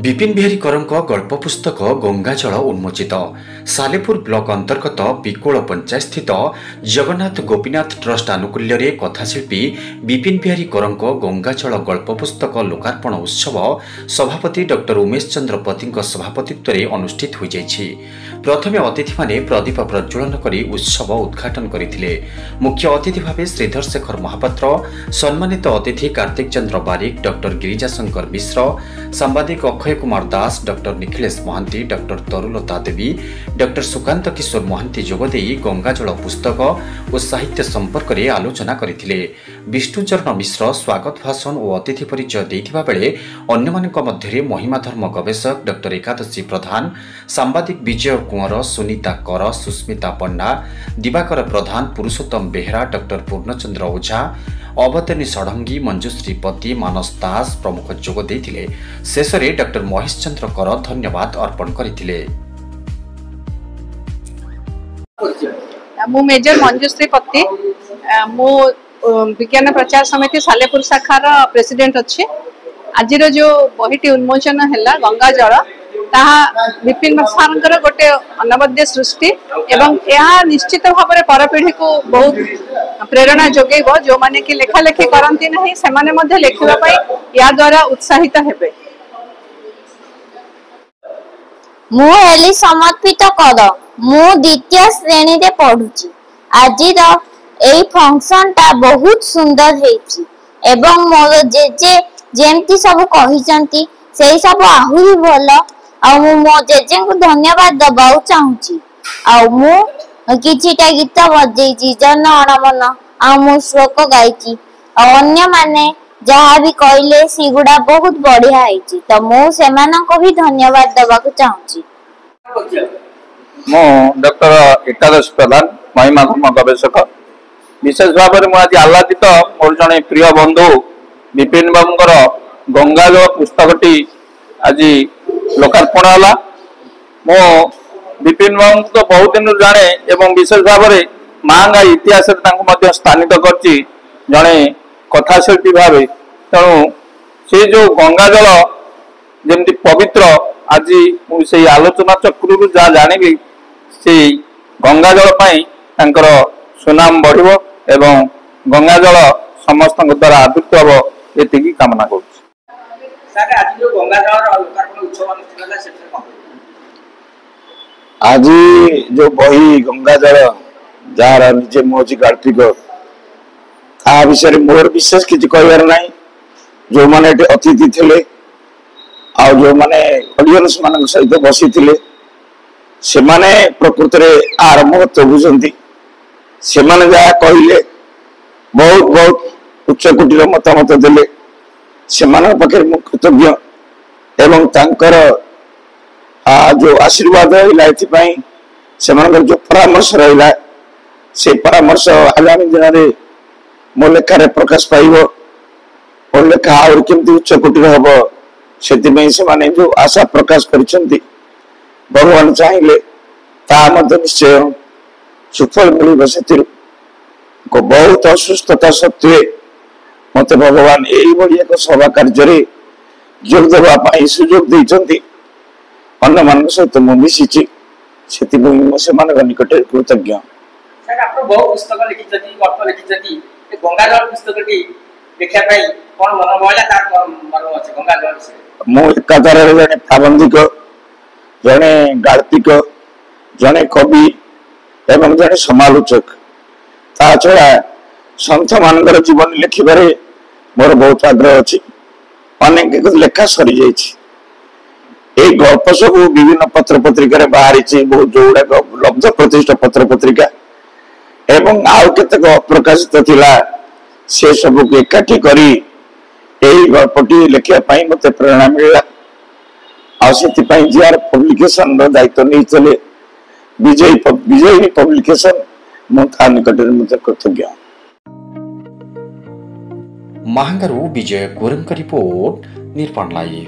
विपिन बिहारी करंक गल्प पुस्तक गंगाजल उन्मोचित सालेपुर ब्लॉक अंतर्गत बिकोल पंचायत स्थित जगन्नाथ गोपीनाथ ट्रस्ट आनुकूल्य कथाशिल्पी विपिन बिहारी करंक गंगाजल गल्प पुस्तक लोकार्पण उत्सव सभापति डॉक्टर उमेश चंद्र पति सभापतित्व में अनुष्ठित हो जाइछि। प्रथमे अतिथि माने प्रदीप प्रज्वलन करी उत्सव उद्घाटन करथिले। मुख्य अतिथि भावे श्रीधर शेखर महापात्र, सम्मानित अतिथि कार्तिक चंद्र बारिक, doctor Girija Shankar Mishra, सांबादिक Akshay Kumar Das, doctor Nikhilesh Mahanti, doctor तरुलता देवी, डॉक्टर सुकांत किशोर महांती जोगदे गंगाजल पुस्तक और साहित्य संपर्क में आलोचना करथिले। विष्णुचरण मिश्र स्वागत भाषण और अतिथि परिचय देथिबा बेले अन्यमानक मध्यरे महिमा धर्म गवेषक डॉक्टर एकादशी प्रधान, सांबादिक विजय कुंवर, सुनीता कर, सुस्मिता पण्डा, दिवाकर प्रधान, पुरुषोत्तम बेहरा, डॉक्टर पूर्णचंद्र ओझा, अवतनी षडंगी, मंजुश्री पति, मानस दास प्रमुख जोग देथिले। शेष में डॉक्टर महेश चंद्र कर धन्यवाद अर्पण करथिले। मु मेजर मंजुश्री पति, मु विज्ञान प्रचार समिति सालेपुर शाखार प्रेसिडेंट अच्छे। आज जो बहीटी उन्मोचन है गंगाजल ताहा विपिन सारंकर गोटे अनवद्य सृष्टि एवं यह निश्चित भाव में परपीढ़ी को बहुत प्रेरणा जोगेब। जो माने कि लेखा लेखी करती नहीं से लिखा या द्वारा उत्साहित हेबे। मु हेली समर्पित कर मु द्वितीय श्रेणी रे पढुची। आज एई फंक्शन टा बहुत सुंदर हेची एवं मोर जेजे जेमती सब कहिसंती सेही सब आहुरी भलो। आ मो जेजे को धन्यवाद दबा चाहूची। आ मु किछिटा गीत बजेची, जन अणमन आ मु श्लोक गाइची। आ अन्य माने जहा भी कहले सिगुडा बहुत बढ़िया हेची, तो मु सेमान को भी धन्यवाद दबा चाहूची। मु डॉक्टर एकादश प्रधान, महिमा धर्म गवेषक। विशेष भाव में आज आह्लादित मोर जड़े प्रिय बंधु विपिन बाबूर गंगाजल पुस्तकटी आज लोकार्पण है। मो विपिन बाबू तो बहुत दिन जाने एवं विशेष भाव में मांगा इतिहास स्थानित करछि जड़े कथाशिल्पी भाव। तेणु से जो गंगाजल जमी पवित्र आज से आलोचना चक्रु जहाँ जानी से गंगाजल सुनाम बढ़ एवं गंगाजल समस्त द्वारा आदृत हम ये कामना कर। आज जो बही गंगाजल जार निजे मोची कार्तिक ता विषय मोर विशेष किसी कहबार ना। जो मैंने अतिथि थे आ जो मैंने ऑडियंस मान सहित बसी से माने प्रकृत में आर महत्व बुझती से माने जहाँ कहले बहुत बहुत उच्च कोटिर मतामत देले से पाखे मु कृतज्ञ एवं तांकर जो आशीर्वाद रहा से जो परामर्श रहा से परामर्श आगामी दिन में मो लेखार प्रकाश पाइब और लेखा आउर केमती उच्च कोटिर हम से जो आशा प्रकाश कर भगवान चाहिए निश्चय सुफल मिल। से बहुत असुस्थता सत्वे मत भगवान यही एक सभा कार्य जोग देवाई सुजोग देते अन्य मान सहित मुझे मिसी से निकट कृतज्ञ। मु एकाधार जड़े प्राबंधिक, जड़े गाल्पिक, जड़े कवि एवं जड़े समालोचक, ता छड़ा सन्थ मान जीवन लिखारे मोर बहुत आग्रह अच्छी। अनेक लेखा सरी जाइए गल्प सब विभिन्न पत्र पत्रिका बाहरी बहुत जो लब्ध प्रतिष्ठा पत्र पत्रिका एवं आउ केतक अप्रकाशित थिला से सब को एकाठी करी यही गल्पटी लिखापी मत प्रेरणा मिलला। आर पब्लिकेशन दायित्व नहीं चले विजयी पब्लिकेशन मुझे निकट कृतज्ञ। महांगारू विजय गोरंका रिपोर्ट, निरपण लाइव।